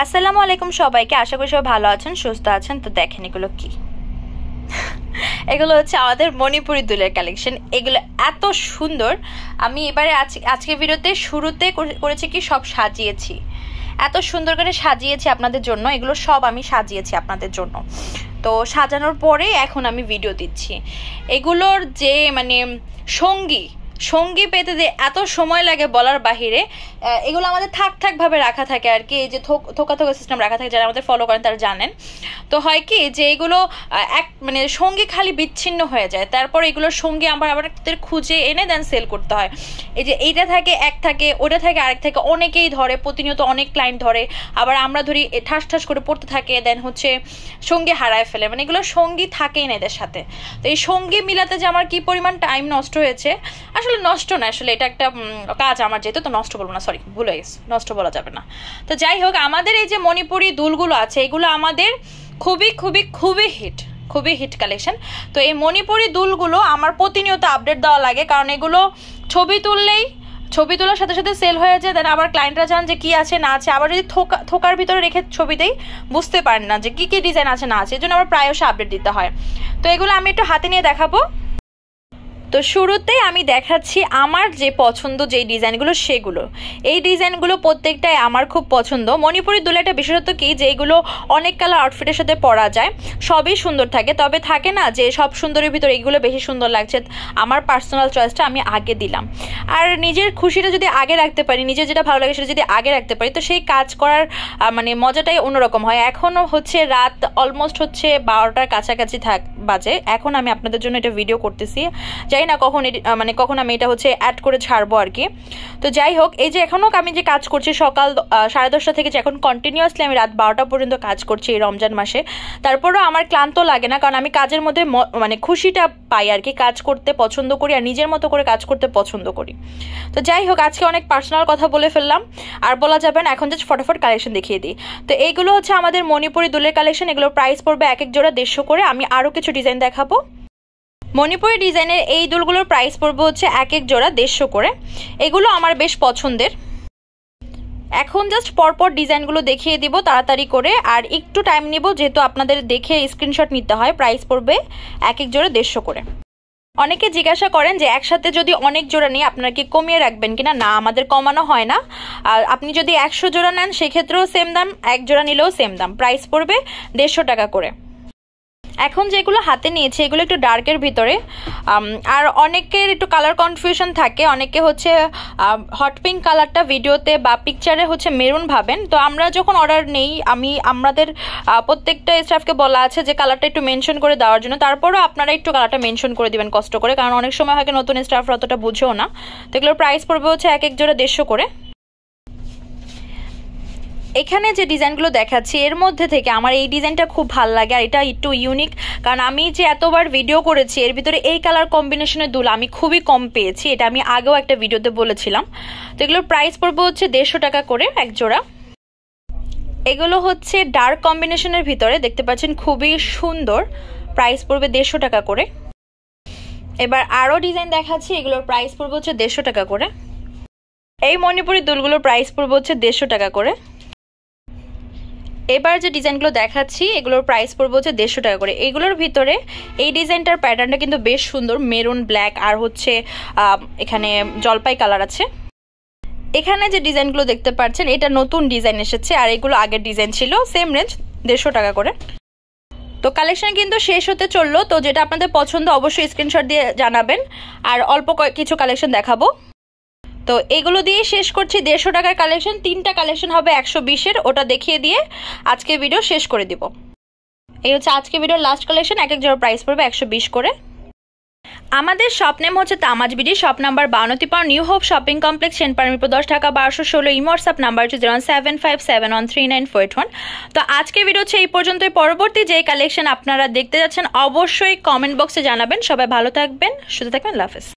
আসসালামু আলাইকুম সবাইকে, আশা করি সবাই ভালো আছেন, সুস্থ আছেন। তো দেখেন এগুলো কি, এগুলো হচ্ছে আমাদের মণিপুরি দুলের কালেকশন। এগুলো এত সুন্দর। আমি এবারে আজকে ভিডিওতে শুরুতে করেছি কি সব সাজিয়েছি, এত সুন্দর করে সাজিয়েছি আপনাদের জন্য। এগুলো সব আমি সাজিয়েছি আপনাদের জন্য। তো সাজানোর পরে এখন আমি ভিডিও দিচ্ছি। এগুলোর যে সঙ্গী পেতে যে এত সময় লাগে বলার বাহিরে। এগুলো আমাদের থাকভাবে রাখা থাকে আর কি, এই যে থোকা সিস্টেম রাখা থাকে, যারা আমাদের ফলো করেন তারা জানেন। তো হয় কি যে এগুলো সঙ্গী খালি বিচ্ছিন্ন হয়ে যায়, তারপর এগুলোর সঙ্গী আমাদের খুঁজে এনে দেন সেল করতে হয়। এই যে এইটা থাকে এক থাকে, ওটা থাকে আরেক থাকে, অনেকেই ধরে, প্রতিনিয়ত অনেক ক্লায়েন্ট ধরে, আবার আমরা ধরি ঠাস করে পড়তে থাকে, দেন হচ্ছে সঙ্গী হারায় ফেলে। এগুলো সঙ্গী থাকেই না এদের সাথে। তো এই সঙ্গী মিলাতে যে আমার কি পরিমাণ টাইম নষ্ট হয়েছে, আসলে নষ্ট না, আসলে এটা একটা কাজ আমার, যেহেতু তো নষ্ট বলবো না, সরি ভুল হয়ে গেছে, নষ্ট বলা যাবে না। তো যাই হোক, আমাদের এই যে মণিপুরি দুলগুলো আছে, এগুলো আমাদের খুবই হিট কালেকশন। তো এই মণিপুরি দুলগুলো আমার প্রতিনিয়ত আপডেট দেওয়া লাগে, কারণ এগুলো ছবি তোলার সাথে সাথে সেল হয়ে যায়। দেন আবার ক্লায়েন্টরা জান যে কি আছে না আছে, আবার যদি থোকার ভিতরে রেখে ছবি দেই বুঝতে পারেন না যে কি ডিজাইন আছে না আছে, এই জন্য আমার প্রায়শই আপডেট দিতে হয়। তো এগুলো আমি একটু হাতে নিয়ে দেখাবো। তো শুরুতেই আমি দেখাচ্ছি আমার যে পছন্দ যেই ডিজাইনগুলো, সেগুলো এই ডিজাইনগুলো প্রত্যেকটাই আমার খুব পছন্দ। মণিপুরি দুলেটা বিশেষত কি যে এগুলো অনেক কালার আউটফিটের সাথে পরা যায়, সবই সুন্দর থাকে। তবে থাকে না যে সব সুন্দরের ভিতরে এগুলো বেশি সুন্দর লাগছে, আমার পার্সোনাল চয়েসটা আমি আগে দিলাম। আর নিজের খুশিটা যদি আগে রাখতে পারি, নিজের যেটা ভালো লাগে সেটা যদি আগে রাখতে পারি, তো সেই কাজ করার মজাটাই অন্যরকম হয়। এখনও হচ্ছে রাত অলমোস্ট হচ্ছে 12টার কাছাকাছি বাজে, এখন আমি আপনাদের জন্য এটা ভিডিও করতেছি। যাই না কখন আমি এটা হচ্ছে অ্যাড করে ছাড়বো আর কি। তো যাই হোক, এই যে এখনও আমি যে কাজ করছি সকাল 10:30 থেকে, যে এখন কন্টিনিউয়াসলি আমি রাত 12টা পর্যন্ত কাজ করছি এই রমজান মাসে, তারপরেও আমার ক্লান্ত লাগে না, কারণ আমি কাজের মধ্যে খুশিটা পাই আর কি। কাজ করতে পছন্দ করি আর নিজের মতো করে কাজ করতে পছন্দ করি। তো যাই হোক, আজকে অনেক পার্সোনাল কথা বলে ফেললাম, আর বলা যাবে না, এখন জাস্ট ফটাফট কালেকশন দেখিয়ে দিই। তো এইগুলো হচ্ছে আমাদের মণিপুরি দুলের কালেকশন। এগুলোর প্রাইস পড়বে এক এক জোড়া 150 করে। আমি আরও কিছু ডিজাইন দেখাবো। মণিপুরি ডিজাইনের এই দুলগুলোর প্রাইস পড়বে হচ্ছে এক এক জোড়া 150 করে। এগুলো আমার বেশ পছন্দের। এখন জাস্ট পরপর ডিজাইনগুলো দেখিয়ে দিব তাড়াতাড়ি করে, আর একটু টাইম নিব যেহেতু আপনাদের দেখে স্ক্রিনশট নিতে হয়। প্রাইস পড়বে এক এক জোড়া 150 করে। অনেকে জিজ্ঞাসা করেন যে একসাথে যদি অনেক জোড়া নিই আপনারা কি কমিয়ে রাখবেন কিনা। না, আমাদের কমানো হয় না। আর আপনি যদি 100 জোড়া নেন সেক্ষেত্রেও সেম দাম, এক জোড়া নিলেও সেম দাম। প্রাইস পড়বে 150 টাকা করে। এখন যেগুলো হাতে নিয়েছি এগুলো একটু ডার্কের ভিতরে, আর অনেকের একটু কালার কনফিউশন থাকে। অনেকে হচ্ছে হট পিঙ্ক কালারটা ভিডিওতে বা পিকচারে হচ্ছে মেরুন ভাবেন। তো আমরা যখন অর্ডার নেই, আমাদের প্রত্যেকটা স্টাফকে বলা আছে যে কালারটা একটু মেনশন করে দেওয়ার জন্য। তারপরও আপনারা একটু কালারটা মেনশন করে দিবেন কষ্ট করে, কারণ অনেক সময় হয় নতুন স্টাফরা অতটা বুঝেও না। তো এগুলোর প্রাইস পড়বে হচ্ছে এক এক জোড়া 150 করে। এখানে যে ডিজাইনগুলো দেখাচ্ছি এর মধ্যে থেকে আমার এই ডিজাইনটা খুব ভালো লাগে, আর এটা একটু ইউনিক, কারণ আমি যে এতবার ভিডিও করেছি এর ভিতরে এই কালার কম্বিনেশনের দুল আমি খুবই কম পেয়েছি। এটা আমি আগেও একটা ভিডিওতে বলেছিলাম। তো এগুলোর প্রাইস পড়বে হচ্ছে 150 টাকা করে এক জোড়া। এগুলো হচ্ছে ডার্ক কম্বিনেশনের ভিতরে, দেখতে পাচ্ছেন খুবই সুন্দর। প্রাইস পড়বে 150 টাকা করে। এবার আরও ডিজাইন দেখাচ্ছি, এগুলোর প্রাইস পড়বে হচ্ছে 150 টাকা করে। এই মণিপুরি দুলগুলোর প্রাইস পড়বে হচ্ছে 150 টাকা করে। এবার যে ডিজাইনগুলো দেখাচ্ছি এগুলোর প্রাইস পড়বে হচ্ছে 150 টাকা করে। এগুলোর ভিতরে এই ডিজাইনটার প্যাটার্নটা কিন্তু বেশ সুন্দর, মেরুন ব্ল্যাক আর হচ্ছে এখানে জলপাই কালার আছে। এখানে যে ডিজাইনগুলো দেখতে পাচ্ছেন এটা নতুন ডিজাইন এসেছে, আর এগুলো আগের ডিজাইন ছিল। সেম রেঞ্জ 150 টাকা করে। তো কালেকশন কিন্তু শেষ হতে চললো। তো যেটা আপনাদের পছন্দ অবশ্যই স্ক্রিনশট দিয়ে জানাবেন, আর অল্প কিছু কালেকশন দেখাবো। তো এগুলো দিয়ে শেষ করছি 150 টাকার কালেকশন। 3টা কালেকশন হবে 120-এর, ওটা দেখিয়ে দিয়ে আজকে ভিডিও শেষ করে দিব। এই হচ্ছে আজকে ভিডিওর লাস্ট কালেকশন। এক এক জোড়া প্রাইস পড়বে 120 করে। আমাদের শপ নেম হচ্ছে তামাজ BD, shop number 52 new hope shopping complex, সেনপারমিরপুর 10, Dhaka 1216। Imo WhatsApp number হচ্ছে 07571399481। তো আজকে ভিডিও হচ্ছে এই পর্যন্তই। পরবর্তী যে কালেকশন আপনারা দেখতে যাচ্ছেন অবশ্যই কমেন্ট বক্সে জানাবেন। সবাই ভালো থাকবেন, সুস্থ থাকবেন, আল্লাহ হাফেজ।